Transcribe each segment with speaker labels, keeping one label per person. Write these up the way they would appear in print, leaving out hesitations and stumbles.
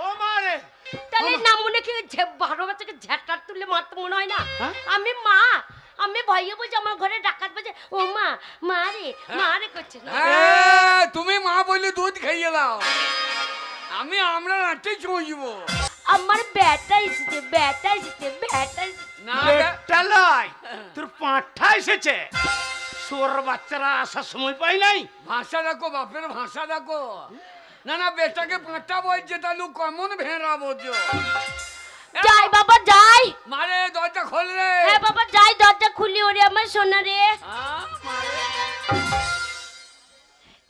Speaker 1: ও মারে
Speaker 2: তাহলে না মনে কি 12 বাচ্চাকে ঝাঁটার তুলে মারতে মনে হয় না? আমি মা, আমি ভয়ে বলছি আমার ঘরে ডাকাত বাজে, ও মা মারে করছে না।
Speaker 3: তুমি মা বলে দুধ খাইয়ে দাও, আমরা রাতে চুঁজবো।
Speaker 2: আমার ব্যাটা এসেছে
Speaker 3: না
Speaker 1: বেটা লয়, তোর পাঁঠা এসেছে। সোর বাচ্চারা আসার সময় পাই নাই।
Speaker 3: ভাষা রাখো, বাপের ভাষা রাখো। না বেটাকে পাঁচটা বলছে, তাহলে কেমন ভেড়া বোঝো।
Speaker 2: যাই বাবা যাই।
Speaker 3: মারে দরজা খোল রে।
Speaker 2: হ্যাঁ বাবা যাই, দরজা খুলি। ওরে আমার সোনা রে,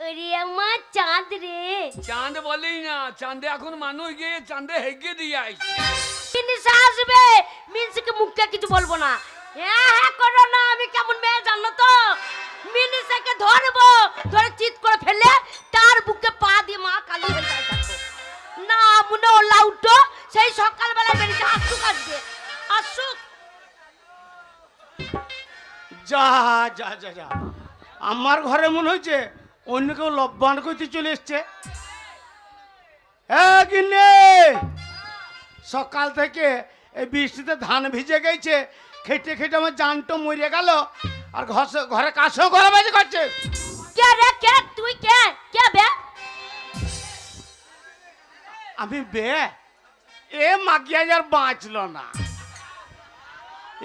Speaker 2: ওরে আমার চাঁদ রে।
Speaker 3: চাঁদ বলেই না, চাঁদে এখন মানুষ গিয়ে চাঁদে হেগে দিয়ে আসছে।
Speaker 2: মিনিস আসবে, মিনিসকে মুখে কিছু বলবো না। হ্যাঁ করো না, আমি কেমন মেয়ে জানো তো। মিনিসকে ধরবো, ধরে চিৎ করে ফেলে তার বুকে পা দিয়ে মা কালী হয়ে যায় থাকবো না। মনে ওলা উঠো, সেই সকালবেলা বেরিয়েছে। আসুক
Speaker 1: যা যা যা যা, আমার ঘরে মনে হচ্ছে অন্য কেউ লব্বান করতে চলে এসছে। গিন্নি, সকাল থেকে এই বৃষ্টিতে ধান ভিজে গেছে, খেটে খেটে আমার জানটা মরে গেল, আর ঘরে কাছেও গলাবাজি করছে।
Speaker 2: কে রে কে? তুই কে বে?
Speaker 1: আমি বে এ মাগিয়া আর বাঁচল না।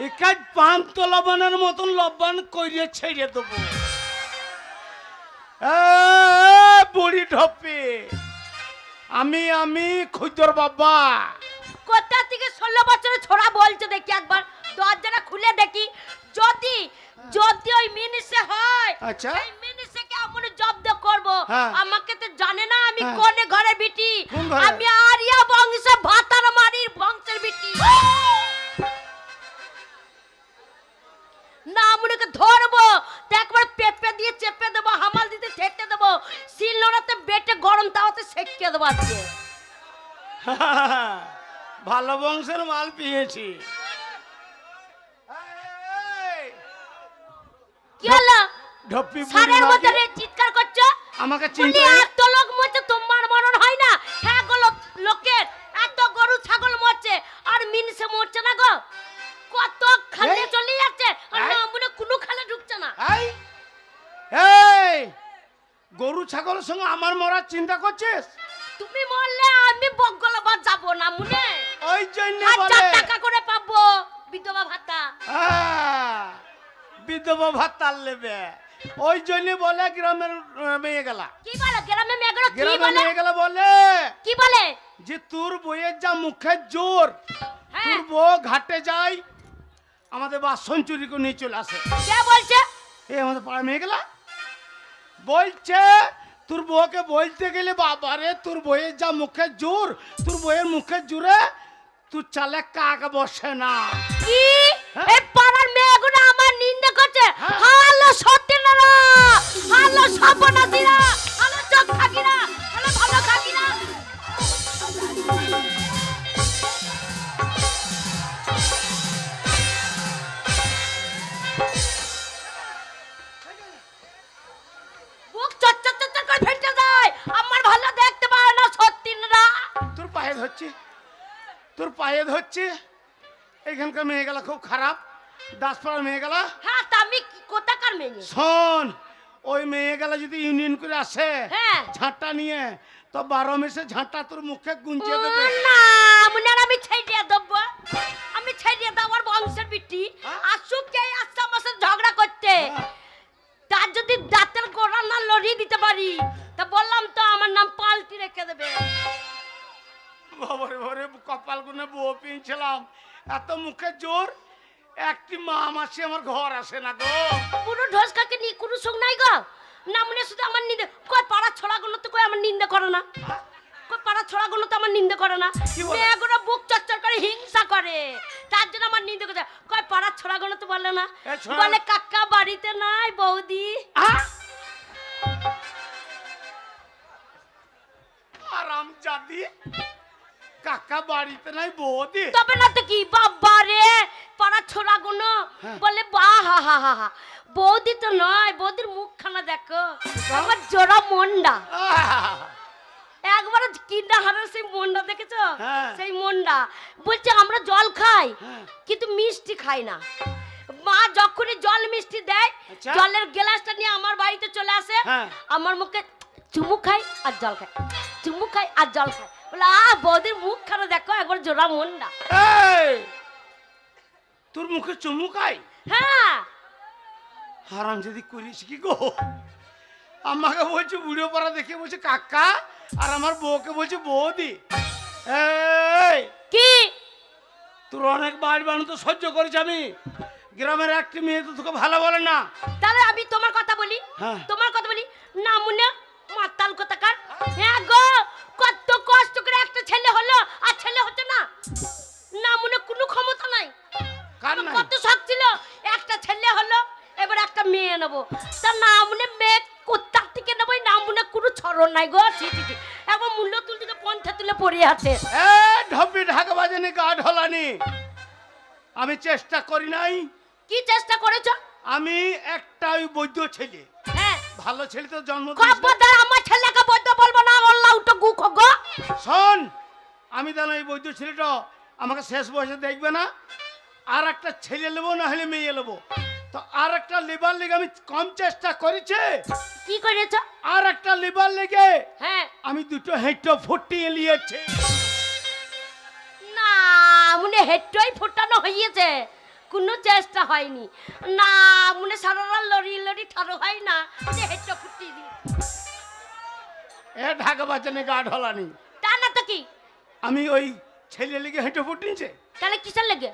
Speaker 1: একাজ পান্ত লবণের মতন লবণ করিয়ে ছেড়ে দেবো। বুড়ি ঢপে, আমি খুদর বাবা।
Speaker 2: কোথা থেকে 16 বছরের ছোড়া বলছে দেখি, একবার দরজাটা খুলে দেখি। যদি ওই মিনিসে হয়,
Speaker 1: আচ্ছা।
Speaker 2: এই মিনিসকে আমি জব্দ করব।
Speaker 1: হ্যাঁ।
Speaker 2: আমাকে তো জানে না আমি
Speaker 1: হ্যাঁ।
Speaker 2: কোন ঘরে বিটি।
Speaker 1: কোন ঘরে?
Speaker 2: আমি আরিয়া বংশ ভাতার মারির বংশের বিটি। না আমুকে ধরবো, তো একবার পেপে দিয়ে চেপে দেবো, হামাল দিতে ঠেকতে দেবো, শিলনোড়াতে বেটে গরম তাওয়াতে সেঁকে দেবো আজকে।
Speaker 1: ভালো বংশের মাল পেয়েছি।
Speaker 2: কি হলো?
Speaker 1: ঢপি
Speaker 2: সারের মধ্যে রে চিৎকার করছো?
Speaker 1: আমাকে
Speaker 2: বলি
Speaker 1: চিন্তা
Speaker 2: এত লোক মরছে, তোমার মরণ হয় না? হ্যাঁ গো, লোকের এত গরু ছাগল মরছে আর মিনসে মরছে না গো। কত খালে চলে যাচ্ছে আর না মনে কোনো খালে ঢুকছে না।
Speaker 1: এই গরু ছাগলের সঙ্গে আমার মরার চিন্তা করছিস?
Speaker 2: তুমি মরলে আমি বগলবার যাব না মনে।
Speaker 1: ওই জন্য
Speaker 2: 1000
Speaker 1: বলে
Speaker 2: টাকা করে পাবো বিধবা ভাতা।
Speaker 1: বিধবা ভাতা নেবে, ওই জন্য বলে গ্রামের মেয়ে গেলা।
Speaker 2: কি বলে গ্রামে মেয়েগুলো? কি
Speaker 1: গ্রামের
Speaker 2: বলে?
Speaker 1: মেয়ে গেলা বলে
Speaker 2: কি বলে?
Speaker 1: যে তোর বইয়ের যা মুখের জোর,
Speaker 2: হ্যাঁ।
Speaker 1: তোর বউ ঘাটে যায় আমাদের বাসন চুরি করে নিয়ে চলে আসে।
Speaker 2: কে বলছে?
Speaker 1: আমাদের পাড়া মেয়ে গেলা বলছে তোর বউকে বলতে গেলে বাবারে তোর বইয়ের যা মুখের জোর, তোর বইয়ের মুখের জোরে তুই চালে কাক বসে না।
Speaker 2: কি
Speaker 1: হ্যাঁ?
Speaker 2: এই পাড়ার মেয়েগুলো আমার নিন্দা করছে?
Speaker 1: হ্যাঁ।
Speaker 2: হ্যালো সত্যিনারা, হ্যালো সর্বনাশীরা, হ্যালো চোখ থাকিরা, হ্যালো ভালো থাকিরা। বুক চচ্চর চচ্চর করে ফেটে যায়, আমার ভালো দেখতে পারে না সত্যিনারা।
Speaker 1: তোর পায়ে ধরছে এখানকার মেয়ে গেলা খুব খারাপ, দাসপাড়ার মেয়ে গেলা।
Speaker 2: হ্যাঁ তা আমি কোথাকার মেয়ে?
Speaker 1: শোন, ওই মেয়ে গেলা যদি ইউনিয়ন করে আসে
Speaker 2: হ্যাঁ।
Speaker 1: ঝাঁটা নিয়ে, তো 12 মেসে ঝাঁটা তোর মুখে গুঞ্জে দেবে।
Speaker 2: না মুনার আমি ছাইড়িয়ে দেব, আমি ছাইড়িয়ে দেব। আর বংশের বিটি আসুক কে আসছে আমার সাথে ঝগড়া করতে, তার যদি দাঁতের গোড়া না লড়িয়ে দিতে পারি তা বললাম তো আমার নাম পাল্টি রেখে দেবে।
Speaker 1: বাবারে বাবারে, কপাল গুনে বউ পেয়েছিলাম, এত মুখে জোর, একটি মা মাসি আমার ঘর আসে না গো।
Speaker 2: পুরো ঢোস কাকে নি কোনো সুখ নাই গো। না মনে শুধু আমার নিন্দে কই, পাড়া ছড়া গুলো তো কই আমার নিন্দে করে না, কই পাড়া ছড়া গুলো তো আমার নিন্দে করে না।
Speaker 1: কি বলে?
Speaker 2: মেয়েগুলো বুক চচ্চর করে হিংসা করে, তার জন্য আমার নিন্দে করে। কই পাড়া ছড়া গুলো তো বলে না,
Speaker 1: এ ছড়া-
Speaker 2: বলে কাকা বাড়িতে নাই বৌদি।
Speaker 1: আরাম জাদি, কাকা বাড়িতে নাই বৌদি।
Speaker 2: তবে না তো কি বাবা রে, পাড়া ছোড়া গুলো বলে বাহ হা হা হা হা, বৌদি তো নয়, বৌদির মুখখানা দেখো, আমার জোড়া মন্ডা। একবার কিনা হারার সেই মন্ডা দেখেছো?
Speaker 1: হ্যাঁ।
Speaker 2: সেই মন্ডা বলছে আমরা জল খাই
Speaker 1: হ্যাঁ।
Speaker 2: কিন্তু মিষ্টি খাই না। মা যখনই জল মিষ্টি দেয়
Speaker 1: আচ্ছা।
Speaker 2: জলের গ্লাসটা নিয়ে আমার বাড়িতে চলে আসে,
Speaker 1: হ্যাঁ।
Speaker 2: আমার মুখে চুমু খাই আর জল খাই, চুমু খাই আর জল খাই। বলে বৌদির মুখ খানা দেখো, একবার জোড়া মন্ডা।
Speaker 1: এই, তোর মুখে চুমুকাই?
Speaker 2: হ্যাঁ।
Speaker 1: হারাম যদি করিস কি গো? আমাকে বলছে বুড়ো পাড়া দেখে বলছে কাকা, আর আমার বউকে বলছে বৌদি। এই,
Speaker 2: কি
Speaker 1: তোর অনেক বাড়ি বানো তো সহ্য করেছি আমি। গ্রামের একটি মেয়ে তো তোকে ভালো বলে না।
Speaker 2: তাহলে আমি তোমার কথা বলি,
Speaker 1: হ্যাঁ।
Speaker 2: তোমার কথা বলি না মনে মাতাল কোথাকার। হ্যাঁ গো, কত কষ্ট করে একটা ছেলে হলো আর ছেলে হচ্ছে না, না মনে কোনো ক্ষমতা নাই।
Speaker 1: কার নাই?
Speaker 2: কত শখ ছিল একটা ছেলে হলো, এবার একটা মেয়ে নেবো, তা না মনে মেয়ে কোথা থেকে নেবো, না মনে কোনো ছড়ন নাই গো। ছি ছি ছি, একবার মূল্য তুল থেকে পঞ্চা তুলে পড়ে আছে।
Speaker 1: এ ঢপি ঢাকা বাজানি গা ঢলানি, আমি চেষ্টা করি নাই।
Speaker 2: কি চেষ্টা করেছো?
Speaker 1: আমি একটা ওই বৈদ্য ছেলে,
Speaker 2: হ্যাঁ,
Speaker 1: ভালো ছেলে তো জন্ম দিয়েছিল।
Speaker 2: খবরদার আমার ছেলেকে বৈধ বলবো না, আল্লাহ উঠো গু খগো।
Speaker 1: শোন, আমি জানো এই বৈদ্য ছেলেটা আমাকে শেষ বয়সে দেখবে না। আর একটা ছেলে নেবো, না হলে মেয়ে নেবো। তো আর একটা লিবার লেগে আমি কম চেষ্টা করেছি।
Speaker 2: কি করেছো?
Speaker 1: আর একটা লিবার লেগে
Speaker 2: হ্যাঁ,
Speaker 1: আমি দুটো হেঁটো ফুটিয়ে নিয়েছি।
Speaker 2: না মনে হেডটাই ফোটানো হয়েছে, কোনো চেষ্টা হয়নি। না মনে সারা রাত লড়ি লড়ি ঠাড়ো হয় না যে হেডটা ফুটিয়ে দিই।
Speaker 1: এ ঢাকা বাজানি গা ঢলানি,
Speaker 2: তা না তো কি?
Speaker 1: আমি ওই ছেলে লেগে হেঁটো ফুটিয়েছে।
Speaker 2: তাহলে কিসের লেগে?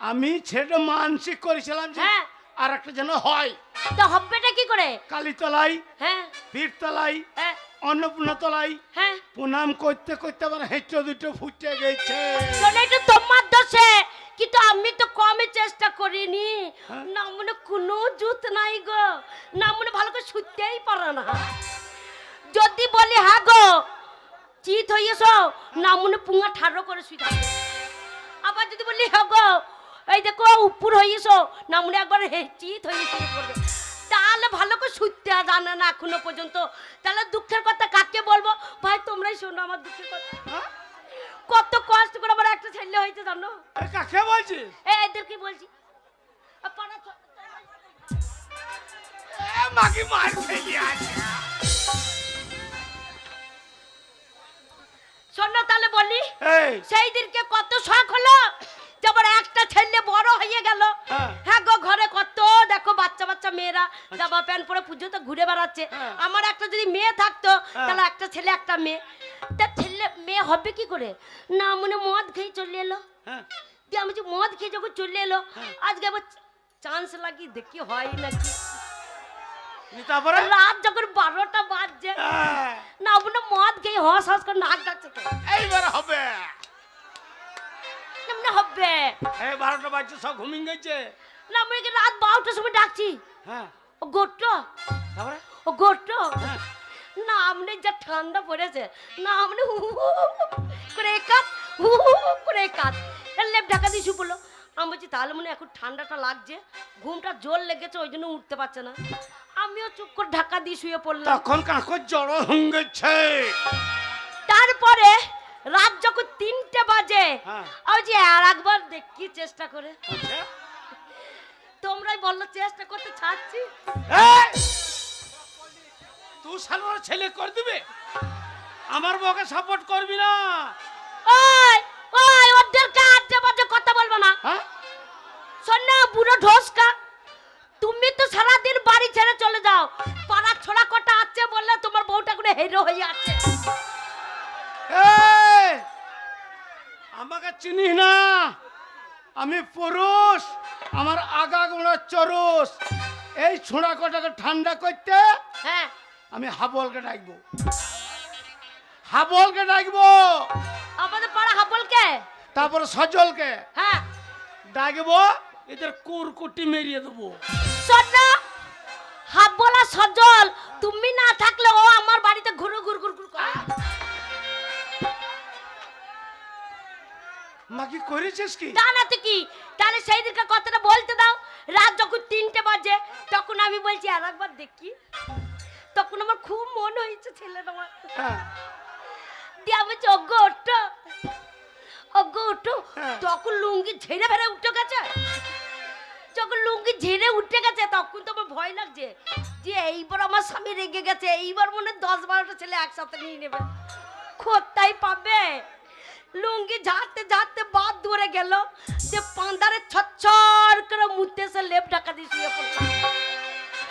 Speaker 1: আমি ছেলেটা মানসিক করেছিলাম যে
Speaker 2: হ্যাঁ।
Speaker 1: আর একটা যেন হয়।
Speaker 2: তো হবেটা কি করে?
Speaker 1: কালীতলাই,
Speaker 2: হ্যাঁ
Speaker 1: পীরতলাই,
Speaker 2: হ্যাঁ
Speaker 1: অন্নপূর্ণা তলাই
Speaker 2: হ্যাঁ,
Speaker 1: প্রণাম করতে করতে আমার হেঁটো দুটো ফুটে গেছে।
Speaker 2: শোনো এটা তোমার দোষে, কিন্তু আমি তো কমে চেষ্টা করিনি।
Speaker 1: হ্যাঁ।
Speaker 2: না মনে কোনো জুত নাই গো, না মনে ভালো করে শুতেই পারে না। যদি বলি হ্যাঁ গো চিত হইয়েছো, না মনে পুঙ্গা ঠাড়ো করে শুই থাকে। আবার যদি বলি হ্যাঁ গো এই দেখো উপর হইয়েছো, না মনে একবার চিত হয়ে শুয়ে পড়বে। তাহলে ভালো করে শুতে জানে না এখনো পর্যন্ত। তাহলে দুঃখের কথা কাকে বলবো? ভাই তোমরাই শোনো আমার দুঃখের কথা।
Speaker 1: হ্যাঁ?
Speaker 2: কত কষ্ট করে আমার একটা ছেলে হয়েছে জানো?
Speaker 1: এ কাকে বলছিস?
Speaker 2: এদেরকে বলছি।
Speaker 1: এ মাকে মার ফেলি আছে।
Speaker 2: শোনো তাহলে বলি,
Speaker 1: এই,
Speaker 2: সেই দিনকে কত শখ হলো যে আমার একটা ছেলে বড় হয়ে গেল।
Speaker 1: হ্যাঁ।
Speaker 2: হ্যাঁ গো, ঘরে কত দেখো বাচ্চা বাচ্চা মেয়েরা জামা প্যান্ট পরে পুজোতে ঘুরে বেড়াচ্ছে।
Speaker 1: হ্যাঁ।
Speaker 2: আমার একটা যদি মেয়ে থাকতো
Speaker 1: হ্যাঁ।
Speaker 2: তাহলে একটা ছেলে একটা মেয়ে। তা ছেলে মেয়ে হবে কি করে? না মনে মদ খেয়ে চলে এলো।
Speaker 1: হ্যাঁ,
Speaker 2: দিয়ে আমি যে মদ খেয়ে যখন চলে এলো, আজকে আবার চান্স লাগি দেখি হয় নাকি।
Speaker 1: তারপরে
Speaker 2: রাত যখন 12টা বাজছে,
Speaker 1: হ্যাঁ,
Speaker 2: না মনে মদ খেয়ে হস হস করে নাক ডাকছে তো।
Speaker 1: এইবার হবে।
Speaker 2: না মনে হবে
Speaker 1: এই 12টা বাজছে, সব ঘুমিয়ে গেছে।
Speaker 2: না মনে কি রাত 12টার সময় ডাকছি।
Speaker 1: হ্যাঁ,
Speaker 2: ও গোট্টো,
Speaker 1: তারপরে
Speaker 2: ও গোট্টো।
Speaker 1: হ্যাঁ।
Speaker 2: না আমনে যা ঠান্ডা পড়েছে, না আমনে হু হু হু করে কাজ, হু হু করে কাজ লেপ ঢাকা দিয়ে শুয়ে পড়লো। আমি বলছি তাহলে মনে এখন ঠান্ডাটা লাগছে, ঘুমটা জোর লেগেছে ওই জন্য উঠতে পারছে না। আমিও চুপ করে ঢাকা দিয়ে শুয়ে পড়লাম।
Speaker 1: তখন কাকর জ্বর হয়ে গেছে।
Speaker 2: তারপরে রাত যখন 3টে বাজে,
Speaker 1: হ্যাঁ।
Speaker 2: আমি যে আর একবার দেখি চেষ্টা করে।
Speaker 1: আচ্ছা।
Speaker 2: তোমরাই বললো চেষ্টা করতে ছাড়ছি।
Speaker 1: এই, তুই সালোয়ার ছেলে করে দিবে, আমার বউকে সাপোর্ট করবি না।
Speaker 2: ওই ওই ওদেরকে আড্ডা বাজে কথা বলবো না।
Speaker 1: হ্যাঁ,
Speaker 2: শোন না বুড়ো ঢোসকা, তুমি তো সারাদিন বাড়ি ছেড়ে চলে যাও, পাড়া ছোড়া কটা আছে বললে তোমার বউটা করে হিরো হয়ে আছে।
Speaker 1: এই, আমাকে চিনিস না, আমি পুরুষ, আমার আগা গোড়া চরস। এই ছোঁড়া কটাকে ঠান্ডা করতে
Speaker 2: হ্যাঁ,
Speaker 1: আমি হাবলকে ডাকবো, হাবলকে ডাকবো।
Speaker 2: আমাদের পাড়া হাবলকে।
Speaker 1: তারপরে সজলকে
Speaker 2: হ্যাঁ,
Speaker 1: ডাকবো, এদের কুরকুটি মেরিয়ে দেবো।
Speaker 2: শোন না হাবলা সজল, তুমি না থাকলে ও আমার বাড়িতে ঘুরু ঘুর ঘুর ঘুর করে।
Speaker 1: মা কি করেছিস কি?
Speaker 2: তা না তো কি, তাহলে সেই দিনকে কথাটা বলতে দাও। রাত যখন 3টে বাজে তখন আমি বলছি আর একবার দেখি। তখন আমার খুব মন হয়েছে ছেলেটা আমার।
Speaker 1: হ্যাঁ,
Speaker 2: দিয়ে আমি অজ্ঞ ওঠো অজ্ঞ ওঠো
Speaker 1: হ্যাঁ।
Speaker 2: তখন লুঙ্গি ঝেড়ে ফেলে উঠে গেছে। যখন লুঙ্গি ঝেড়ে উঠে গেছে তখন তো আমার ভয় লাগছে যে এইবার আমার স্বামী রেগে গেছে, এইবার মনে হয় 10-12টা ছেলে একসাথে নিয়ে নেবে, কোথায় পাবে। লুঙ্গি ঝাড়তে ঝাড়তে বাদ দূরে গেল যে পান্দারে ছচ্ছর করে মুতে সে লেপ ঢাকা দিয়ে শুয়ে পড়ল।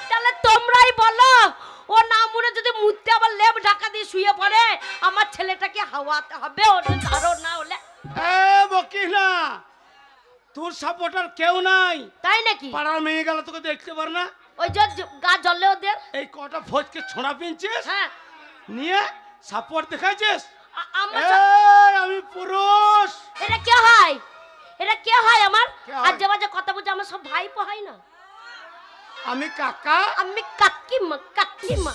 Speaker 2: তাহলে তোমরাই বলো ও না মনে যদি মুতে আবার লেপ ঢাকা দিয়ে শুয়ে পড়ে আমার ছেলেটাকে হাওয়াতে হবে ওটা ধারো না হলে?
Speaker 1: এ বকিস না, তোর সাপোর্টার কেউ নাই।
Speaker 2: তাই নাকি?
Speaker 1: পাড়ার মেয়ে গেল তোকে দেখতে পার না?
Speaker 2: ওই যে গা জ্বলে ওদের।
Speaker 1: এই কটা ফজকে ছোঁড়া পিনছিস,
Speaker 2: হ্যাঁ
Speaker 1: নিয়ে সাপোর্ট দেখাইছিস।
Speaker 2: আমার
Speaker 1: আমি পুরুষ।
Speaker 2: এটা কে হয়? এটা কে হয় আমার?
Speaker 1: কে হয়?
Speaker 2: আজে বাজে কথা বুঝে আমার সব ভাই হয় না।
Speaker 1: আমি কাকা।
Speaker 2: আমি কাকিমা কাকিমা।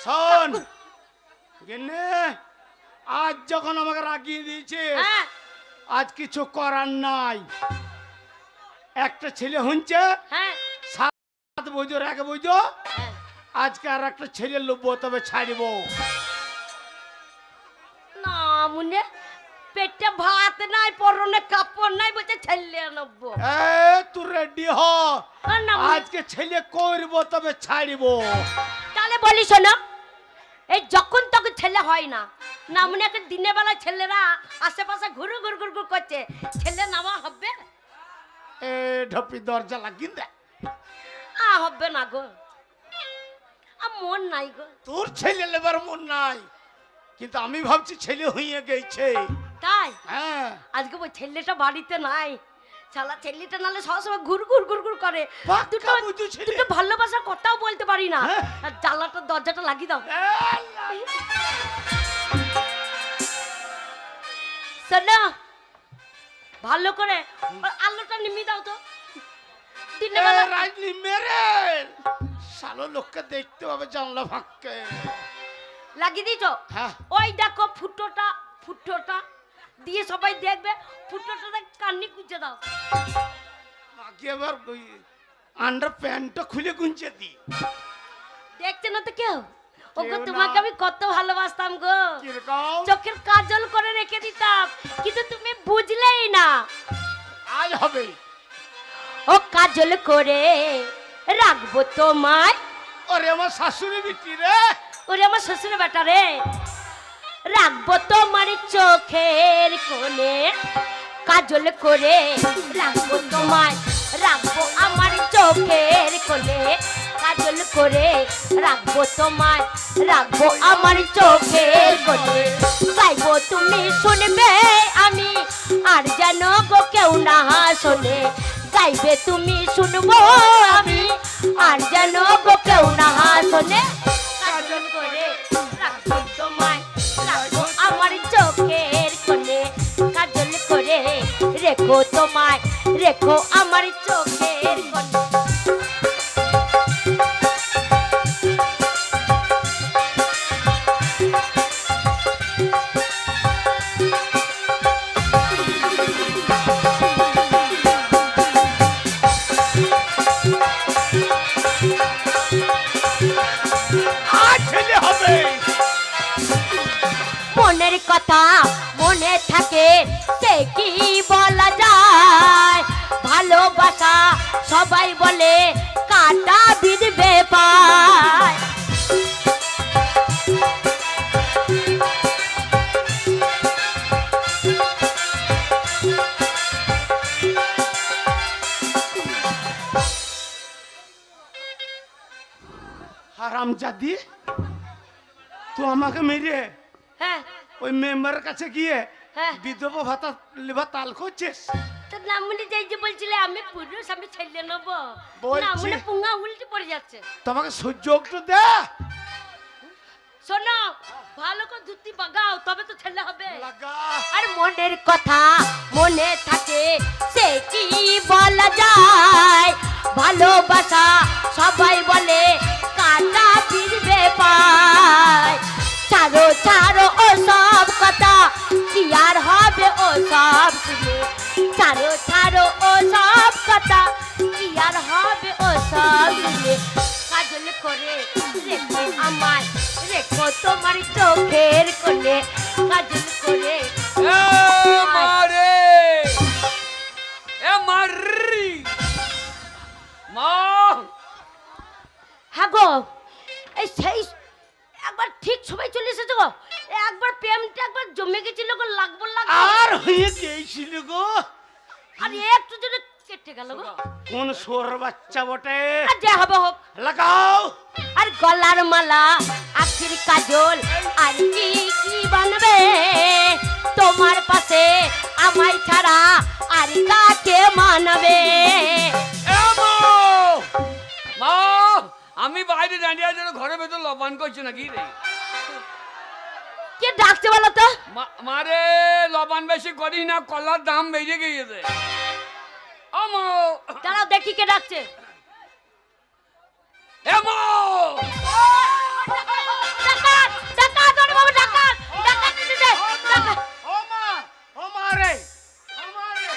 Speaker 1: শোন গিন্নে, আজ যখন আমাকে রাগিয়ে দিয়েছিস,
Speaker 2: হ্যাঁ
Speaker 1: আজ কিছু করার নাই। একটা ছেলে হচ্ছে
Speaker 2: হ্যাঁ
Speaker 1: 7 বৈধ এক বৈধ,
Speaker 2: হ্যাঁ।
Speaker 1: আজকে আর একটা ছেলে লোবো, তবে ছাড়িব।
Speaker 2: না মুনে পেটে ভাত নাই, পরনে কাপড় নাই, বলছে ছেলে আনবো।
Speaker 1: তুই রেডি হ,
Speaker 2: না মুনে,
Speaker 1: আজকে ছেলে করব তবে ছাড়িব।
Speaker 2: তাহলে বলি শোনো, এই যখন তখন ছেলে হয় না। না মনে একটা দিনের বেলা ছেলেরা আশেপাশে ঘুরু ঘুর ঘুর ঘুর করছে, ছেলে নামা হবে?
Speaker 1: ঢপি দরজা লাগিয়ে দে।
Speaker 2: হবে না গো, মন নাই গো।
Speaker 1: তোর ছেলে লেবার মন নাই, কিন্তু আমি ভাবছি ছেলে হইয়ে গেছে।
Speaker 2: তাই
Speaker 1: হ্যাঁ,
Speaker 2: আজকে ওই ছেলেটা বাড়িতে নাই, শালা ছেলেটা নালে সবসময় ঘুর ঘুর ঘুর ঘুর করে।
Speaker 1: পাক্কা বুঝু ছেলে।
Speaker 2: দুটো ভালোবাসার কথাও বলতে পারি না।
Speaker 1: হ্যাঁ।
Speaker 2: আর জানলাটা দরজাটা লাগিয়ে দাও। শোনো ভালো করে ওই আলোটা নিমিয়ে দাও তো। দিনের বেলা
Speaker 1: রাজনী মেরে শালো লোককে দেখতে পাবে জানলা ফাঁককে।
Speaker 2: লাগিয়ে দিয়েছো?
Speaker 1: হ্যাঁ,
Speaker 2: ওই দেখো ফুটোটা, ফুটোটা দিয়ে সবাই দেখবে, ফুটোটা কান্নি কুঁচে দাও।
Speaker 1: বাকি আবার ওই আন্ডার প্যান্টটা খুলে গুঞ্জে দি।
Speaker 2: দেখছে না তো কেউ? ওগো
Speaker 1: কেউ না।
Speaker 2: তোমাকে আমি কত ভালোবাসতাম গো,
Speaker 1: কিরকম?
Speaker 2: চোখের কাজল করে রেখে দিতাম, কিন্তু তুমি বুঝলেই না।
Speaker 1: আজ হবে।
Speaker 2: ও কাজল করে রাখবো তোমায়।
Speaker 1: ওরে আমার শাশুড়ি বিটি রে,
Speaker 2: ওরে আমার শ্বশুর বেটা রে, রাখবো তোমার চোখের কোণে, কাজল করে রাখবো তোমায়, রাখবো আমার চোখের কোণে, কাজল করে রাখবো তোমায়, রাখবো আমার চোখের কোণে। গাইবো তুমি শুনবে আমি, আর যেন গো কেউ না শোনে। গাইবে তুমি শুনবো আমি, আর যেন গো কেউ না শোনে। কাজল করে রাখবো তোমায়, রাখবো আমার চোখের কোণে, কাজল করে রেখো তোমায়, রেখো আমার চোখের কোণে।
Speaker 1: আজ ছেলে হবে।
Speaker 2: মনের কথা মনে থাকে সে কি বলা যায়, ভালোবাসা সবাই বলে কাটা বিঁধবে পায়।
Speaker 1: হারামজাদি, তুই আমাকে মেরে
Speaker 2: হ্যাঁ
Speaker 1: ওই মেম্বারের কাছে গিয়ে
Speaker 2: হ্যাঁ,
Speaker 1: বিধবা ভাতা লিবা তাল করছিস।
Speaker 2: তো নামুনি যাই যে বলছিলে আমি পুরুষ, আমি ছেলে নেবো,
Speaker 1: বলছি।
Speaker 2: নামুনি পুঙ্গা উল্টে পড়ে যাচ্ছে।
Speaker 1: তোমাকে সুযোগটা দে।
Speaker 2: শোনো ভালো করে ধুতি বাগাও, তবে তো ছেলে হবে।
Speaker 1: লাগা।
Speaker 2: আর মনের কথা মনে থাকে সে কি বলা যায়, ভালোবাসা সবাই বলে কাটা ফিরবে পায়। ছাড়ো ছাড়ো ও সব কথা, কি আর হবে ও সব শুনে। ছাড়ো ছাড়ো ও সব কথা, কি আর হবে ও সব শুনে। কাজল করে রেখো আমায়, রেখো তোমার চোখের কোণে, কাজল গেছিল গো, লাগবো
Speaker 1: আর হয়ে গেছিল গো।
Speaker 2: আর একটু যদি কেটে গেল গো।
Speaker 1: কোন সোর বাচ্চা বটে?
Speaker 2: আর যে হবে হোক।
Speaker 1: লাগাও।
Speaker 2: আর গলার মালা, আখির কাজল, আর কি কি বানবে তোমার পাশে আমায় ছাড়া আর কাকে মানবে?
Speaker 3: মা, আমি বাইরে দাঁড়িয়ে আছি, ঘরের ভেতর লবান করছে নাকি রে?
Speaker 2: কে ডাকছে বলো তো?
Speaker 3: মারে লবান বেশি করি না, কলার দাম বেড়ে গিয়েছে। আমো
Speaker 2: দাঁড়াও দেখি কে ডাকছে।
Speaker 3: এমো
Speaker 2: ডাকাত, ডাকাত, ওরে বাবা, ডাকাত, ডাকাত এসেছে, ডাকাত।
Speaker 1: ও মা, ও মা রে, ও মা রে,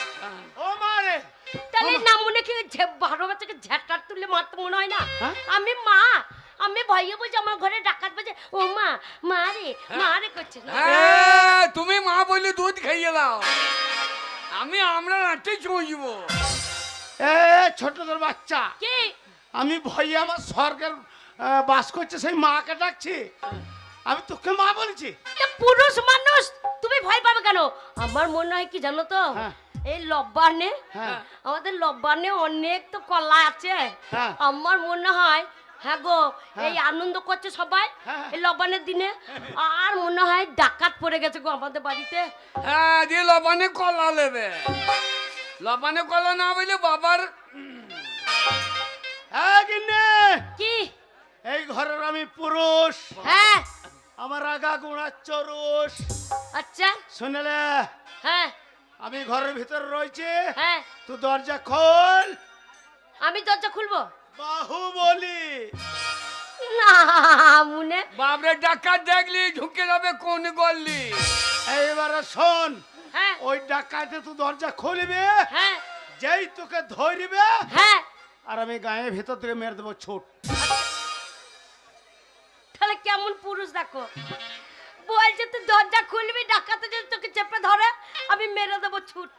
Speaker 1: ও মা রে।
Speaker 2: তাহলে না মনে কি বারো বাচ্চাকে ঝাঁটার তুলে মারতে মনে হয় না?
Speaker 1: হ্যাঁ?
Speaker 2: আমি মা, আমি ভয়ে বলছি আমার ঘরে ডাকাত বাজে। ও মা, মা রে করছে না।
Speaker 3: তুমি মা বললে দুধ খাইয়ে দাও, আমরা রাতে চুঁইব।
Speaker 1: এ ছোটদের বাচ্চা,
Speaker 2: কি?
Speaker 1: আমি ভয়ে আমার স্বর্গের বাস করছে সেই মাকে ডাকছি। আমি তোকে মা বলছি।
Speaker 2: তা পুরুষ মানুষ তুমি ভয় পাবে কেন? আমার মনে হয় কি জানো তো,
Speaker 1: হ্যাঁ।
Speaker 2: এই লব্বানে,
Speaker 1: হ্যাঁ।
Speaker 2: আমাদের লব্বানে অনেক তো কলা আছে।
Speaker 1: হ্যাঁ।
Speaker 2: আমার মনে হয় হ্যাঁ গো,
Speaker 1: হ্যাঁ।
Speaker 2: এই আনন্দ করছে সবাই
Speaker 1: হ্যাঁ।
Speaker 2: এই লব্বানের দিনে। আর মনে হয় ডাকাত পড়ে গেছে গো আমাদের বাড়িতে।
Speaker 3: হ্যাঁ, দিয়ে লবানে কলা নেবে। লবানে কলা না বলে বাবার
Speaker 1: হ্যাঁ গিন্নি,
Speaker 2: কি?
Speaker 1: এই ঘরের আমি পুরুষ,
Speaker 2: হ্যাঁ।
Speaker 1: আমার আগা গুণা চরুষ।
Speaker 2: আচ্ছা।
Speaker 1: শুনলে,
Speaker 2: হ্যাঁ
Speaker 1: আমি ঘরের ভিতর রয়েছে,
Speaker 2: হ্যাঁ,
Speaker 1: তুই দরজা খোল।
Speaker 2: আমি দরজা খুলবো
Speaker 1: বাহুবলি।
Speaker 2: না মনে।
Speaker 3: বাবরে ডাকাত দেখলি ঢুকে যাবে কোন গল্লি।
Speaker 1: এইবারে শোন,
Speaker 2: হ্যাঁ
Speaker 1: ওই ডাকাতে তুই দরজা খুলবে,
Speaker 2: হ্যাঁ
Speaker 1: যেই তোকে ধরবে
Speaker 2: হ্যাঁ।
Speaker 1: আর আমি গায়ের ভিতর থেকে মেরে দেবো ছুট।
Speaker 2: তাহলে কেমন পুরুষ দেখো, বলছে তুই দরজা খুলবি, ডাকাতে যদি তোকে চেপে ধরে আমি মেরে দেবো ছুট।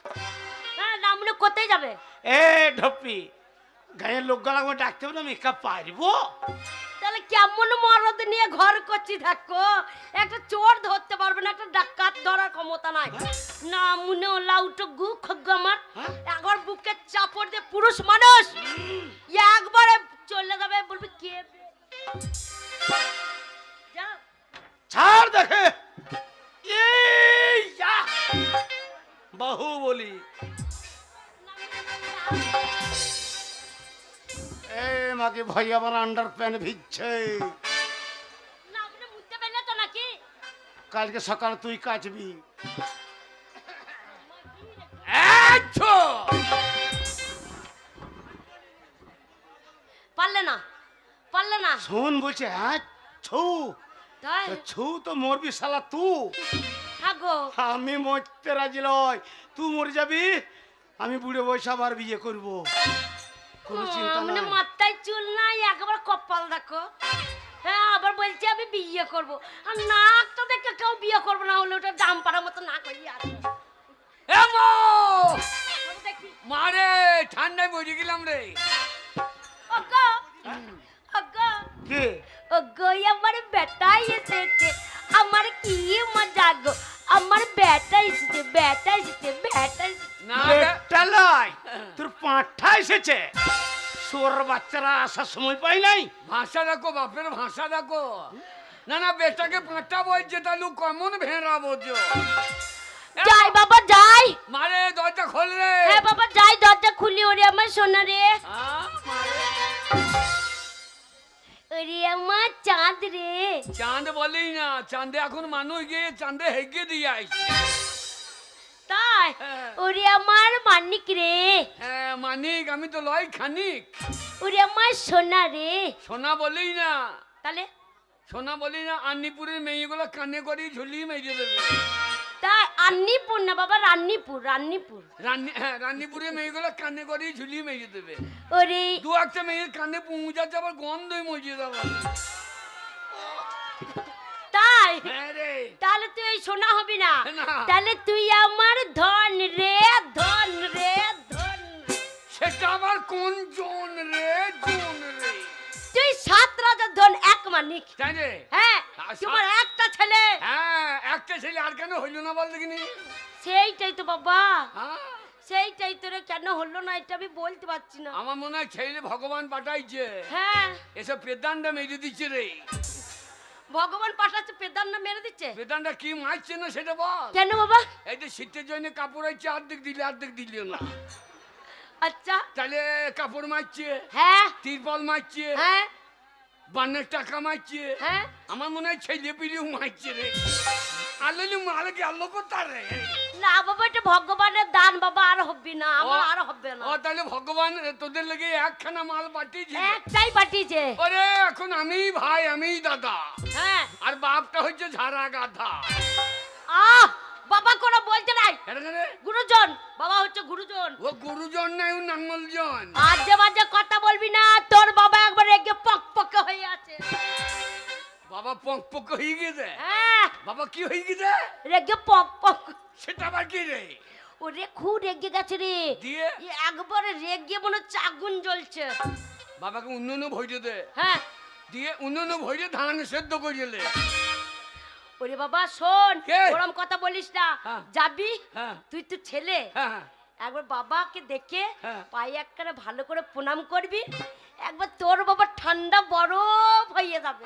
Speaker 2: হ্যাঁ না মনে কোথায় যাবে?
Speaker 1: এ ঢপ্পি, গায়ের লোকগুলো আমাকে ডাকতে হবে না, আমি একা পারবো?
Speaker 2: তাহলে কেমন মরদ নিয়ে ঘর করছি থাকো? একটা চোর ধরতে পারবে না, একটা ডাকাত ধরার ক্ষমতা নাই। না মনে লাউটো গু খগ্গ আমার একবার বুকে চাপড় দিয়ে পুরুষ মানুষ একবারে চলে যাবে, বলবি কে যাও।
Speaker 1: ছাড় দেখে, এই যা বাহুবলি। এই মাকে ভাই আমার আন্ডার প্যান্ট ভিজছে,
Speaker 2: না আপনি মুছতে পারলে তো নাকি?
Speaker 1: কালকে সকালে তুই কাচবি।
Speaker 2: পারলে না, পারলে না।
Speaker 1: শোন বলছে, হ্যাঁ ছু
Speaker 2: তাই
Speaker 1: ছু তো মরবি শালা তুই।
Speaker 2: হ্যাঁ গো,
Speaker 1: আমি মরতে রাজি লয়, তুই মরে যাবি, আমি বুড়ো বয়সে আবার বিয়ে করব, কোনো চিন্তা
Speaker 2: মানে
Speaker 1: নাই।
Speaker 2: মাথায় চুল নাই, একবার কপাল দেখো। হ্যাঁ আবার বলছে আমি বিয়ে করব, আর নাকটা দেখে কেউ বিয়ে করবো না, হলে ওটা দাম পাড়ার মতো না করি। আর
Speaker 3: এমো
Speaker 2: দেখি
Speaker 3: মারে ঠান্ডায় বসে গেলাম রে।
Speaker 2: ওগো, ওগো,
Speaker 1: কে?
Speaker 2: ওগো আমার বেটাই এসেছে, আমার কি মজা গো, আমার বেটা এসেছে, বেটা এসেছে, বেটা এসেছে।
Speaker 3: না
Speaker 1: বেটা লয়, তোর পাঁঠা এসেছে। সোর বাচ্চারা আসার সময় পাই নাই।
Speaker 3: ভাষা দেখো, বাপের ভাষা দেখো। না না, বেটাকে পাঁচটা বলছে, তাহলে কেমন ভেড়া বোঝো।
Speaker 2: যাই বাবা যাই।
Speaker 3: মারে দরজা খোল রে।
Speaker 2: হ্যাঁ বাবা যাই, দরজা খুলি। ওরে আমার সোনা রে, ওরে আমার চাঁদ রে।
Speaker 3: চাঁদ বলেই না, চাঁদে এখন মানুষ গিয়ে চাঁদে হেগে দিয়ে আসছে।
Speaker 2: তাই
Speaker 3: হ্যাঁ।
Speaker 2: ওরে আমার মানিক রে,
Speaker 3: হ্যাঁ মানিক, আমি তো লয় খানিক।
Speaker 2: ওরে আমার সোনা রে।
Speaker 3: সোনা বলেই না,
Speaker 2: তাহলে
Speaker 3: সোনা বলেই না, আন্নিপুরের মেয়েগুলো কানে করে ঝুলিয়ে মেরে দেবে।
Speaker 2: তাই রান্নিপুর না বাবা, রান্নিপুর, রান্নিপুর।
Speaker 3: হ্যাঁ, রান্নিপুরের মেয়েগুলো কানে করে ঝুলিয়ে মেরে দেবে।
Speaker 2: ওরে
Speaker 3: দু একটা মেয়ের কানে পৌঁছাচ্ছে, আবার গন্ধই মজিয়ে দেবো।
Speaker 2: তাই
Speaker 3: হ্যাঁ রে।
Speaker 2: তাহলে তুই এই সোনা হবি না,
Speaker 3: না।
Speaker 2: তাহলে তুই আমার ধন রে, ধন রে, ধন রে।
Speaker 3: সেটা আবার কোন জন রে, জন রে।
Speaker 2: তুই 7 রাজার ধন এক মানিক।
Speaker 3: তাই রে।
Speaker 2: হ্যাঁ তোমার একটা ছেলে।
Speaker 3: হ্যাঁ একটা ছেলে, আর কেন হইল না বল দেখিনি?
Speaker 2: সেইটাই তো বাবা,
Speaker 3: হ্যাঁ
Speaker 2: সেইটাই তো রে, কেন হলো না এটা আমি বলতে পারছি না।
Speaker 3: আমার মনে হয় ছেলে ভগবান পাঠাইছে,
Speaker 2: হ্যাঁ
Speaker 3: এসব পেদানটা মেরে দিচ্ছে রে।
Speaker 2: ভগবান পাঠাচ্ছে, পেদান না মেরে দিচ্ছে।
Speaker 3: পেদানটা কি মারছে না সেটা বল।
Speaker 2: কেন বাবা?
Speaker 3: এই যে শীতের জন্য কাপড় আইছে, অর্ধেক দিলে অর্ধেক দিলে না,
Speaker 2: আচ্ছা
Speaker 3: তাহলে কাপড় মারছে,
Speaker 2: হ্যাঁ
Speaker 3: তিরপল মারছে,
Speaker 2: হ্যাঁ
Speaker 3: বান্নের টাকা মারছে।
Speaker 2: হ্যাঁ
Speaker 3: আমার মনে হয় ছেলে পিলেও মারছে রে। আল্লাহ মাল গেল কোথায় রে?
Speaker 2: না বাবা, এটা ভগবানের দান বাবা, আর হবে না, আমার আর হবে না।
Speaker 3: ও তাহলে ভগবান তোদের লেগে একখানা মাল পাঠিয়েছে।
Speaker 2: একটাই পাঠিয়েছে।
Speaker 3: ওরে এখন আমি ভাই, আমি দাদা,
Speaker 2: হ্যাঁ
Speaker 3: আর বাপটা হচ্ছে ঝাড়া গাধা।
Speaker 2: আহ বাবা কোনো বলতে নাই,
Speaker 3: এটা কেন রে?
Speaker 2: গুরুজন, বাবা হচ্ছে গুরুজন।
Speaker 3: ও গুরুজন নাই, ও নাঙ্গলজন।
Speaker 2: আজে বাজে কথা বলবি না, তোর বাবা একবার এগে পক পক হয়ে আছে।
Speaker 3: বাবা পক পক হয়ে গেছে।
Speaker 2: হ্যাঁ
Speaker 3: বাবা কি হয়ে গেছে?
Speaker 2: রেগে পক পক।
Speaker 3: সেটা আবার কি রে?
Speaker 2: ওরে খুব রেগে গেছে রে,
Speaker 3: দিয়ে
Speaker 2: একবারে রেগে মনে হচ্ছে আগুন জ্বলছে।
Speaker 3: বাবাকে উন্নয়ন ভইতে দে,
Speaker 2: হ্যাঁ
Speaker 3: দিয়ে উন্নয়ন ভইতে ধান সেদ্ধ করিলে।
Speaker 2: ওরে বাবা শোন,
Speaker 3: কে?
Speaker 2: ওরম কথা বলিস না।
Speaker 3: হ্যাঁ।
Speaker 2: যাবি
Speaker 3: হ্যাঁ
Speaker 2: তুই তো ছেলে,
Speaker 3: হ্যাঁ
Speaker 2: একবার বাবাকে দেখে
Speaker 3: হ্যাঁ।
Speaker 2: পায়ে একবারে ভালো করে প্রণাম করবি, একবার তোর বাবা ঠান্ডা বরফ হয়ে যাবে।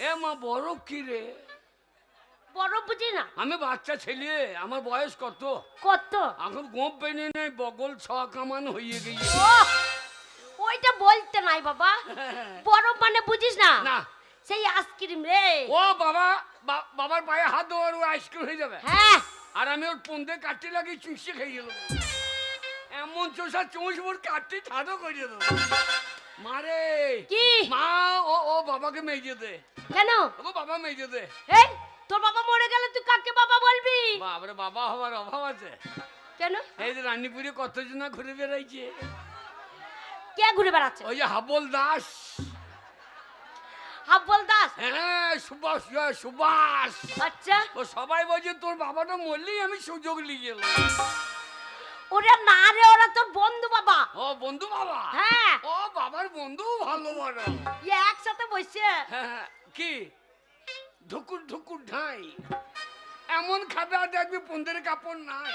Speaker 3: এ মা বরফ কি রে?
Speaker 2: বরফ বুঝি না?
Speaker 3: আমি বাচ্চা ছেলে, আমার বয়স কত?
Speaker 2: কত?
Speaker 3: এখন গোপ পেনে নেই, বগল ছ কামান হয়ে গিয়ে।
Speaker 2: ও ওইটা বলতে নাই বাবা, বরফ মানে বুঝিস না?
Speaker 3: না
Speaker 2: সেই আইসক্রিম রে।
Speaker 3: ও বাবা, বাবার পায়ে হাত দেওয়ার ও আইসক্রিম হয়ে যাবে।
Speaker 2: হ্যাঁ
Speaker 3: আর আমি ওর পন্দে কাটতে লাগিয়ে চুষে খেয়ে গেল। এমন চোষা চুষ ওর কাটতে ঠাডো করে দেবো। মারে
Speaker 2: কি?
Speaker 3: মা, ও বাবাকে মেজে দে।
Speaker 2: কেন?
Speaker 3: ও বাবা মেজে দে।
Speaker 2: এই তোর বাবা মরে গেলে তুই কাকে বাবা বলবি?
Speaker 3: বাবারে বাবা হওয়ার অভাব আছে?
Speaker 2: কেন?
Speaker 3: এই যে রানীপুরে কতজন ঘুরে বেড়াইছে।
Speaker 2: কে ঘুরে বেড়াচ্ছে?
Speaker 3: ওই যে হাবল দাস।
Speaker 2: হাব্বল দাস?
Speaker 3: হ্যাঁ সুভাষ, সুভাষ।
Speaker 2: আচ্ছা
Speaker 3: ও সবাই বলছে তোর বাবাটা মরলেই আমি সুযোগ নিয়ে গেলাম।
Speaker 2: ওরা না রে, ওরা তোর বন্ধু বাবা।
Speaker 3: ও বন্ধু বাবা?
Speaker 2: হ্যাঁ
Speaker 3: ও বাবার বন্ধু ভালো বড়।
Speaker 2: একসাথে বসে।
Speaker 3: হ্যাঁ কি ঢুকুর ঢুকুর ঢাই এমন খাবে, আর দেখবি পন্দের কাপড় নাই।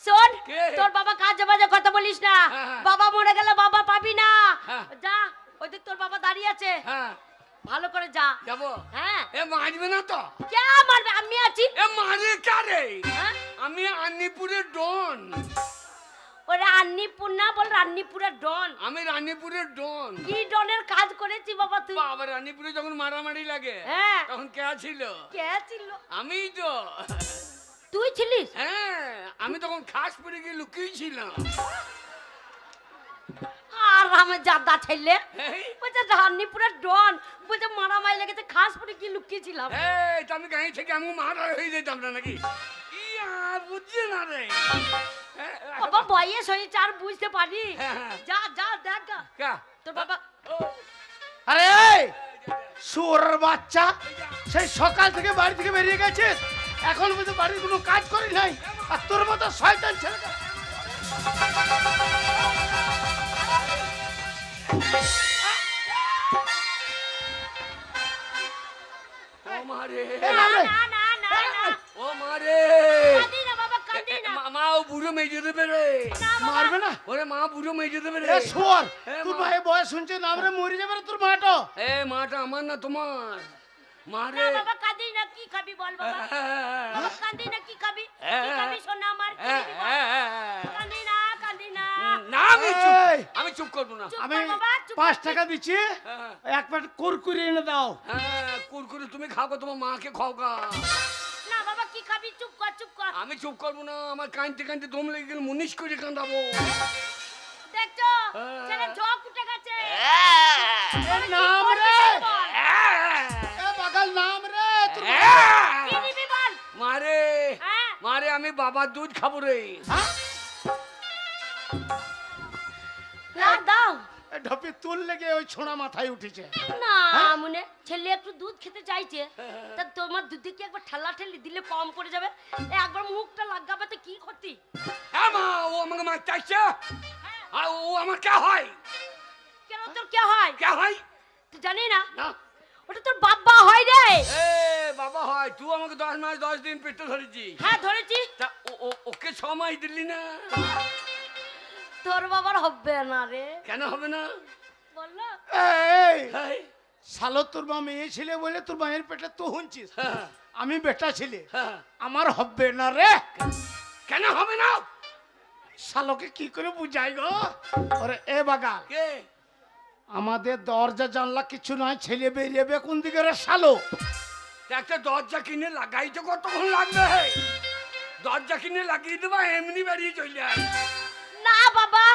Speaker 2: শোন,
Speaker 3: কে?
Speaker 2: তোর বাবা কাজে বাজে কথা বলিস না।
Speaker 3: হ্যাঁ, হ্যাঁ।
Speaker 2: বাবা মরে গেলে বাবা পাবি না।
Speaker 3: হ্যাঁ।
Speaker 2: যা, ওই দেখ তোর বাবা দাঁড়িয়ে আছে,
Speaker 3: হ্যাঁ
Speaker 2: ভালো করে যা।
Speaker 3: যাবো।
Speaker 2: হ্যাঁ
Speaker 3: এ মারবে না তো?
Speaker 2: কে মারবে? আমি আছি।
Speaker 3: এ মারে কারে?
Speaker 2: হ্যাঁ
Speaker 3: আমি আন্নিপুরের ডন।
Speaker 2: ওরা আন্নিপুর না বল, রান্নিপুরের ডন।
Speaker 3: আমি রানীপুরের ডন।
Speaker 2: কি ডনের কাজ করেছি বাবা তুই?
Speaker 3: বাবা রানীপুরে যখন মারামারি লাগে
Speaker 2: হ্যাঁ
Speaker 3: তখন কে ছিল?
Speaker 2: কে ছিল?
Speaker 3: আমিই তো।
Speaker 2: তুই ছিলিস?
Speaker 3: হ্যাঁ আমি তখন খাস পরে গিয়ে লুকিয়েছিলাম।
Speaker 2: আর আমি জাদা ছেলে
Speaker 3: এই,
Speaker 2: বলছে রান্নিপুরের ডন, বলছে মারামারি লেগেছে, খাস পরে কি লুকিয়েছিলাম।
Speaker 3: এই তো আমি গাড়ি থেকে আমি মারা হয়ে যেতাম না নাকি? ইয়া বুঝছে না রে। হ্যাঁ,
Speaker 2: বাবা বয়স হয়েছে আর বুঝতে পারি।
Speaker 3: হ্যাঁ, হ্যাঁ।
Speaker 2: যা যা দেখ গা।
Speaker 3: কা?
Speaker 2: তোর বাবা
Speaker 3: ও,
Speaker 1: আরে এই শুয়োরের বাচ্চা, সেই সকাল থেকে বাড়ি থেকে বেরিয়ে গেছে, এখন পর্যন্ত বাড়ির কোনো কাজ করি নাই, আর তোর মতো শয়তান ছেলেটা।
Speaker 3: ও মারে,
Speaker 1: এ
Speaker 2: না
Speaker 1: নাম রে।
Speaker 2: না না না না,
Speaker 3: ও মারে।
Speaker 2: কাঁদি না বাবা, কাঁদি না।
Speaker 3: মা ও বুড়ো মেজে দেবে রে।
Speaker 2: না বাবা।
Speaker 1: মারবে না?
Speaker 3: ওরে মা বুড়ো মেজে দেবে রে।
Speaker 1: এ শুয়োর,
Speaker 3: এ
Speaker 1: তোর
Speaker 3: মা।
Speaker 1: ভাই বয়স শুনছে নাম রে, মরে যাবে রে তোর মাটা।
Speaker 3: এ মাটা আমার না তোমার।
Speaker 2: না
Speaker 3: মারে।
Speaker 2: বাবা কাঁদি না, কি খাবি বল বাবা? বাবা কাঁদি না, কি খাবি? কি খাবি সোনা আমার? কি খাবি বল? কাঁদি না, কাঁদি না।
Speaker 3: না
Speaker 1: এই।
Speaker 3: আমি চুপ করবো না।
Speaker 2: চুপ
Speaker 1: আমি
Speaker 2: কর বাবা, চুপ
Speaker 1: 5
Speaker 2: কর।
Speaker 1: টাকা দিচ্ছি,
Speaker 3: হ্যাঁ,
Speaker 1: এক প্যাকেট কুরকুরি এনে দাও।
Speaker 3: হ্যাঁ কুরকুরে তুমি খাও গো, তোমার মাকে খাও গা।
Speaker 2: না বাবা কি খাবি? চুপ কর, চুপ কর।
Speaker 3: আমি চুপ করবো না, আমার কাঁদতে কাঁদতে দম লেগে গেলে মুনিশ করে কাঁদাবো।
Speaker 2: দেখছো
Speaker 3: হ্যাঁ।
Speaker 2: ছেলে ঝক উঠে গেছে।
Speaker 1: এ নাম রে, এ বাগাল নাম রে তোর।
Speaker 2: কি নিবি বল?
Speaker 3: মারে
Speaker 2: হ্যাঁ
Speaker 3: মারে আমি বাবার দুধ খাবো রে।
Speaker 1: হ্যাঁ?
Speaker 2: না দাও
Speaker 1: এ ঢপি তুল লেগে ওই ছোঁড়া মাথায় উঠেছে।
Speaker 2: না,
Speaker 1: হ্যাঁ?
Speaker 2: মনে ছেলে একটু দুধ খেতে চাইছে, তা তোমার দুধে কি একবার ঠেলা ঠেলি দিলে কম পড়ে যাবে? একবার মুখটা লাগাবে তো কি ক্ষতি?
Speaker 3: হ্যাঁ মা, ও আমাকে মারতে আসছে।
Speaker 2: হ্যাঁ,
Speaker 3: আর ও আমার কে হয়?
Speaker 2: কেন তোর কে হয়
Speaker 3: কে হয়?
Speaker 2: তুই জানি না?
Speaker 3: না
Speaker 2: ওটা তোর বাবা হয় রে।
Speaker 3: এ বাবা হয়, তুই আমাকে 10 মাস 10 দিন পেটে ধরেছিস।
Speaker 2: হ্যাঁ ধরেছি।
Speaker 3: তা ওকে 6 মাস দিলি না?
Speaker 2: তোর বাবার হবে না রে।
Speaker 3: কেন হবে না?
Speaker 2: বললো
Speaker 1: এই
Speaker 3: এই,
Speaker 1: শালো তোর মা মেয়ে ছিলে বলে তোর মায়ের পেটে তো হুঁচিস,
Speaker 3: হ্যাঁ,
Speaker 1: আমি বেটা ছিলে,
Speaker 3: হ্যাঁ।
Speaker 1: আমার হবে না রে।
Speaker 3: কেন হবে না?
Speaker 1: শালোকে কি করে বুঝাই গো? ওরে এ বাগাল,
Speaker 3: কে?
Speaker 1: আমাদের দরজা জানলা কিছু নয়, ছেলে বেরিয়েবে কোন দিকে রে শালো?
Speaker 3: তা একটা দরজা কিনে লাগাইতে কতক্ষণ লাগবে? দরজা কিনে লাগিয়ে দেবা, এমনি বেরিয়ে চলে আয়।
Speaker 2: না বাবা,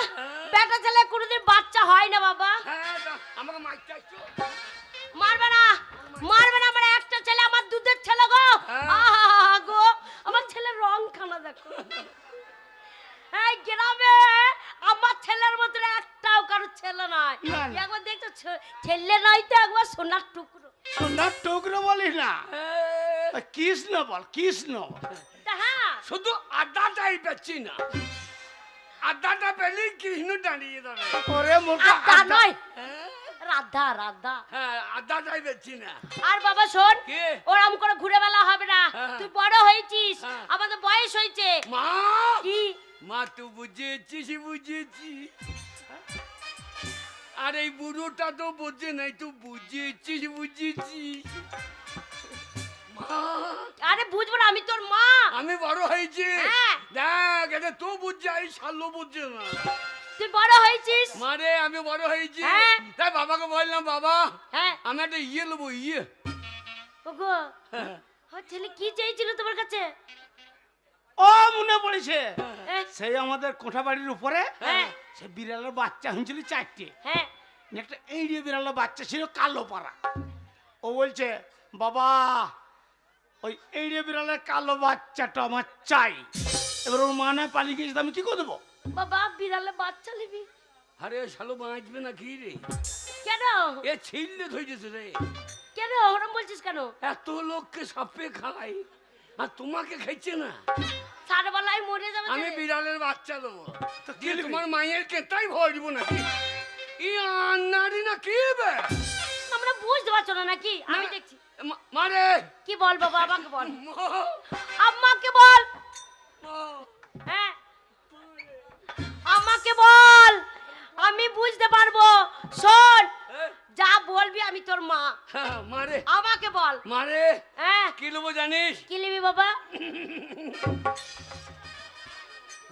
Speaker 2: বেটা ছেলে কোনোদিন বাচ্চা হয় না বাবা।
Speaker 3: হ্যাঁ, তা আমাকে মারতে আসছো?
Speaker 2: মারবে না, মারবে না, আমার একটা ছেলে, আমার দুধের ছেলে গো।
Speaker 3: হ্যাঁ।
Speaker 2: আহা গো, আমার ছেলের রং খানা দেখো। এই গ্রামে আমার ছেলের মতো একটাও কারো ছেলে নাই।
Speaker 1: না, না।
Speaker 2: একবার দেখছো ছেলে নাই তো একবার সোনার টুকরো।
Speaker 1: সোনার টুকরো বলিস না,
Speaker 3: হ্যাঁ।
Speaker 1: কৃষ্ণ বল, কৃষ্ণ।
Speaker 2: তা হ্যাঁ,
Speaker 3: শুধু আড্ডাটাই পাচ্ছি না, আড্ডাটা পেলেই কৃষ্ণ দাঁড়িয়ে যাবে।
Speaker 1: ওরে মোটা
Speaker 2: আদা নয়, রাধা রাধা।
Speaker 3: হ্যাঁ, আড্ডাটাই পাচ্ছি না।
Speaker 2: আর বাবা শোন,
Speaker 3: কে?
Speaker 2: ওরম করে ঘুরে বেলা হবে না।
Speaker 3: হ্যাঁ।
Speaker 2: তুই বড় হয়েছিস,
Speaker 3: হ্যাঁ।
Speaker 2: আমাদের বয়স হয়েছে।
Speaker 3: মা,
Speaker 2: কি
Speaker 3: মা তুই বুঝেছিস, বুঝেছি। আর এই বুড়োটা তো বোঝে নাই, তুই বুঝেছিস, বুঝেছিস। মা,
Speaker 2: আরে বুঝবো না, আমি তোর মা।
Speaker 3: আমি বড় হয়েছি।
Speaker 2: হ্যাঁ।
Speaker 3: দেখ, এটা তো বুঝছে, এই শালো বুঝছে না।
Speaker 2: তুই বড় হয়েছিস।
Speaker 3: মারে, আমি বড় হয়েছি।
Speaker 2: হ্যাঁ।
Speaker 3: তাই বাবাকে বললাম, বাবা
Speaker 2: হ্যাঁ
Speaker 3: আমি একটা ইয়ে নেবো, ইয়ে।
Speaker 2: ওগো, ও ছেলে কি চেয়েছিল তোমার কাছে?
Speaker 1: ও মনে পড়েছে,
Speaker 2: এ,
Speaker 1: সেই আমাদের কোঠা বাড়ির উপরে
Speaker 2: হ্যাঁ
Speaker 1: সে বিড়ালের বাচ্চা হয়েছিল 4টে,
Speaker 2: হ্যাঁ
Speaker 1: একটা এইড়ে বিড়ালের বাচ্চা ছিল কালো পাড়া। ও বলছে, বাবা ওই এইড়ে বিড়ালের কালো বাচ্চাটা আমার চাই। এবার ওর মা না পালিয়ে গেছে, আমি কি করে দেবো?
Speaker 2: বাবা, বিড়ালে বাচ্চা নিবি
Speaker 3: আরে শালো বাঁচবে না কি রে?
Speaker 2: কেন?
Speaker 3: এ ছিললে ধরেছে রে।
Speaker 2: কেন ওরম বলছিস কেন?
Speaker 3: এত লোককে সাপে খায় আর তোমাকে খাইছে না।
Speaker 2: সারবেলায় মরে যাবে
Speaker 3: আমি
Speaker 2: তো।
Speaker 3: বিড়ালের বাচ্চা দেবো,
Speaker 1: তো কি
Speaker 3: দিয়ে
Speaker 1: নিবি?
Speaker 3: তোমার মায়ের কেতাই ভরব নাকি? ই আন্নারি না কি বে?
Speaker 2: আমরা বুঝতে পারছো না নাকি? আমি দেখছি।
Speaker 3: মারে,
Speaker 2: কি বল বাবা, আমাকে বল,
Speaker 3: মা,
Speaker 2: আম্মাকে বল।
Speaker 3: মা,
Speaker 2: হ্যাঁ আমাকে বল, আমি বুঝতে পারবো। শোন,
Speaker 3: এ,
Speaker 2: যা বলবি আমি তোর মা।
Speaker 3: হ্যাঁ, মারে,
Speaker 2: আমাকে বল।
Speaker 3: মারে,
Speaker 2: হ্যাঁ
Speaker 3: কি নেবো জানিস?
Speaker 2: কি নিবি বাবা?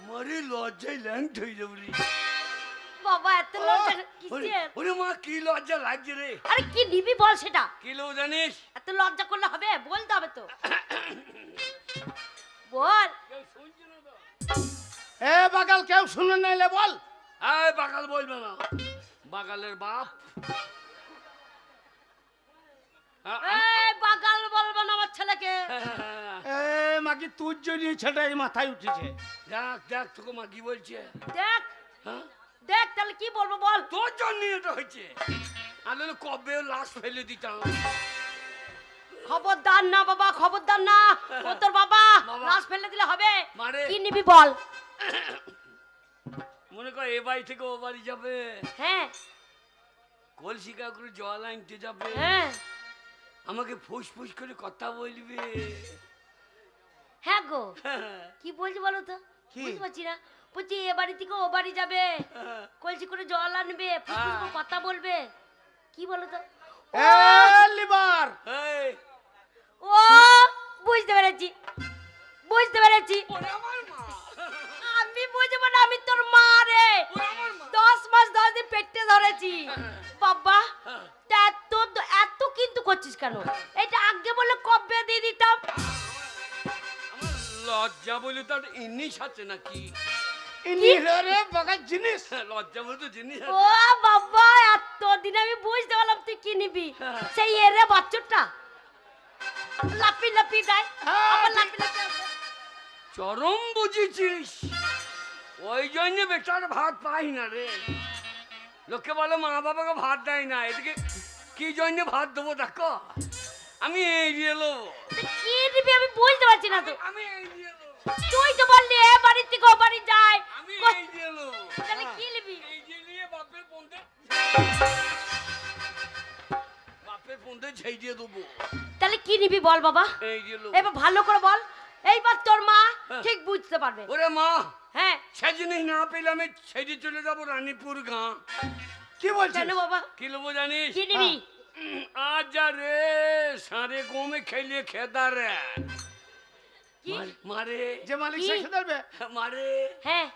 Speaker 3: মারে লজ্জায় ল্যাংট হয়ে যাবো রে।
Speaker 2: বাবা এত লজ্জা
Speaker 3: ওরে,
Speaker 2: কিসের?
Speaker 3: ওরে মা, কি লজ্জা লাগছে রে।
Speaker 2: আরে কি নিবি বল সেটা।
Speaker 3: কি নেবো জানিস?
Speaker 2: এত লজ্জা করলে হবে? বলতে হবে তো। বল।
Speaker 3: কেউ শুনছে না তো?
Speaker 1: এ বাগাল, কেউ শুনে নাইলে বল।
Speaker 3: এই বাগাল বলবে না, বাগালের বাপ।
Speaker 2: এই বাগাল বলবো না আমার ছেলেকে।
Speaker 1: এ মাকি তোর জন্য ছেলেটা এই মাথায় উঠেছে।
Speaker 3: দেখ দেখ, তোকে মা কি বলছে।
Speaker 2: দেখ
Speaker 3: হ্যাঁ,
Speaker 2: দেখ তাহলে কি বলবো বল।
Speaker 3: তোর জন্য এটা হয়েছে। আমি কবে লাশ ফেলে দিতাম।
Speaker 2: খবরদার না বাবা, খবরদার না। ও তোর বাবা,
Speaker 3: বাবা।
Speaker 2: লাশ ফেলে দিলে হবে।
Speaker 3: মারে।
Speaker 2: কি নিবি বল।
Speaker 3: মনে কর এ বাড়ি থেকে ও বাড়ি যাবে,
Speaker 2: হ্যাঁ
Speaker 3: কলসি কাকুর জল আনতে যাবে,
Speaker 2: হ্যাঁ
Speaker 3: আমাকে ফুস ফুস করে কথা বলবে।
Speaker 2: হ্যাঁ গো, কি বলছি বলো তো?
Speaker 1: কি?
Speaker 2: বুঝতে পারছি না। বলছি এ বাড়ি থেকে ও বাড়ি যাবে, কলসি করে জল আনবে, ফুসফুস করে কথা বলবে। কি বলো তো?
Speaker 1: এ লিবার,
Speaker 3: এই,
Speaker 2: ও বুঝতে পেরেছি, বুঝতে পেরেছি।
Speaker 3: ওরে আমার মা,
Speaker 2: আমি বুঝবো না, আমি তোর মা রে।
Speaker 3: ওরে আমার মা।
Speaker 2: 10 মাস 10 দিন পেটে ধরেছি বাবা। তা এত এত কিন্তু করছিস কেন? এটা আগে বলে কবে দিয়ে দিতাম।
Speaker 3: আমার লজ্জা বলে তো একটা জিনিস আছে নাকি?
Speaker 1: ইনি রে বাগাল জিনিস।
Speaker 3: লজ্জা বলে তো জিনিস
Speaker 2: ও
Speaker 3: আছে।
Speaker 2: বাবা, এতদিন আমি বুঝতে পারলাম তুই কি নিবি। সেই এরে বাচ্চাটা লাপি লাপি দেয়, আবার লাপি লাপি আসে।
Speaker 3: চরম বুঝেছিস, ওই জন্য বেটার ভাত পাই না রে। লোকে বলে মা বাবাকে ভাত দেয় না, এদিকে কি জন্য ভাত দেবো দেখো। আমি এড়িয়ে এলো,
Speaker 2: তুই কি নিবি আমি বুঝতে পারছি না তো।
Speaker 3: আমি এড়িয়ে এলো,
Speaker 2: তুই তো বললি এ বাড়ি থেকে ও বাড়ি যায়।
Speaker 3: আমি
Speaker 2: কই-
Speaker 3: এড়িয়ে এলো।
Speaker 2: তাহলে কি নিবি?
Speaker 3: এই যে নিয়ে বাপের পন্দে ঝেই এই যে দেবো,
Speaker 2: তাহলে কি নিবি বল বাবা,
Speaker 3: এই যে দেবো।
Speaker 2: এবার ভালো করে বল, এইবার তোর মা
Speaker 3: হ্যাঁ।
Speaker 2: ঠিক বুঝতে পারবে।
Speaker 3: ওরে মা,
Speaker 2: হ্যাঁ
Speaker 3: সে জিনিস না পেলে আমি সেজে চলে যাবো রানীপুর গাঁ।
Speaker 1: কি বলছিস?
Speaker 2: কেন বাবা,
Speaker 3: কি নেবো জানিস?
Speaker 2: কি নিবি?
Speaker 3: আজ যা রে সারে গমে খেলিয়ে খেদা রে
Speaker 2: কি?
Speaker 3: মারে
Speaker 1: যে মালিক
Speaker 2: কি?
Speaker 1: সে খেতে পারবে?
Speaker 3: মারে।
Speaker 2: হ্যাঁ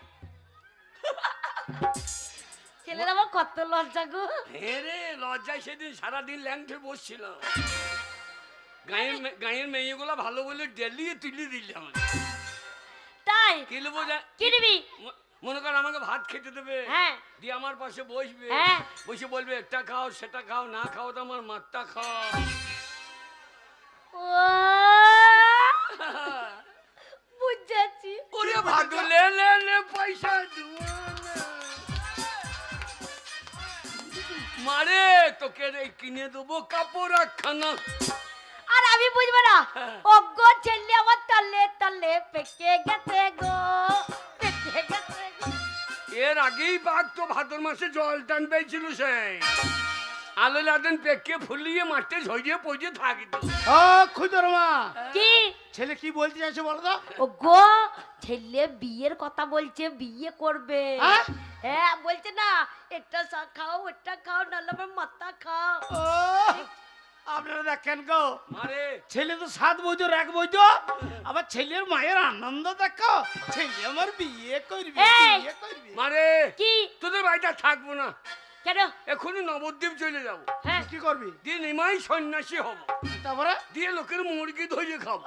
Speaker 2: ছেলের আমার কত লজ্জা গো।
Speaker 3: হ্যাঁ রে, লজ্জায় সেদিন সারাদিন ল্যাংটে বসছিলাম। গাঁয়ের মেয়েগুলা ভালো বলে ডেলিয়ে তুলে দিলে আমাকে।
Speaker 2: তাই
Speaker 3: কি নেবো
Speaker 2: কি নিবি?
Speaker 3: মনে কর আমাকে ভাত খেতে দেবে,
Speaker 2: হ্যাঁ
Speaker 3: দিয়ে আমার পাশে বসবে,
Speaker 2: হ্যাঁ।
Speaker 3: বসে বলবে এটা খাও সেটা খাও, না খাও তো আমার মাথা খাও।
Speaker 2: ও বুঝেছি।
Speaker 3: ওরে ভাদু লে লে লে পয়সা দেবো না। মারে তোকে রে কিনে দেবো কাপড় একখানা।
Speaker 2: আর আমি বুঝবো না,
Speaker 3: হ্যাঁ।
Speaker 2: ওগো ছেলে আমার তলে তলে পেকে গেছে গো, পেকে গেছে গো।
Speaker 3: এর আগেই বাঘ তো ভাদর মাসে জল টান পেয়েছিল, সেই আলো লাদেন পেকে ফুলিয়ে মাঠে ঝরিয়ে পড়ে থাকতো।
Speaker 1: ও খুদর মা,
Speaker 2: কি
Speaker 1: ছেলে কি বলতে চাইছে বলো তো?
Speaker 2: ওগো ছেলে বিয়ের কথা বলছে, বিয়ে করবে।
Speaker 1: হ্যাঁ?
Speaker 2: হ্যাঁ বলছে না, এটা খাও এটা খাও, নাহলে আমার মাথা খাও।
Speaker 1: ও আপনারা দেখেন গো,
Speaker 3: মারে
Speaker 1: ছেলে তো 7 বছর 1 বছর, আবার ছেলের মায়ের আনন্দ দেখো, ছেলে আমার বিয়ে করবে,
Speaker 2: এই!
Speaker 1: বিয়ে করবে।
Speaker 3: মারে
Speaker 2: কি
Speaker 3: তোদের বাড়িটা থাকবো না,
Speaker 2: কেন?
Speaker 3: এখনই নবদ্বীপ চলে যাবো,
Speaker 2: হ্যাঁ
Speaker 1: কি করবি?
Speaker 3: দিয়ে নিমাই সন্ন্যাসী হব,
Speaker 1: তারপরে
Speaker 3: দিয়ে লোকের মুরগি ধরে খাবো।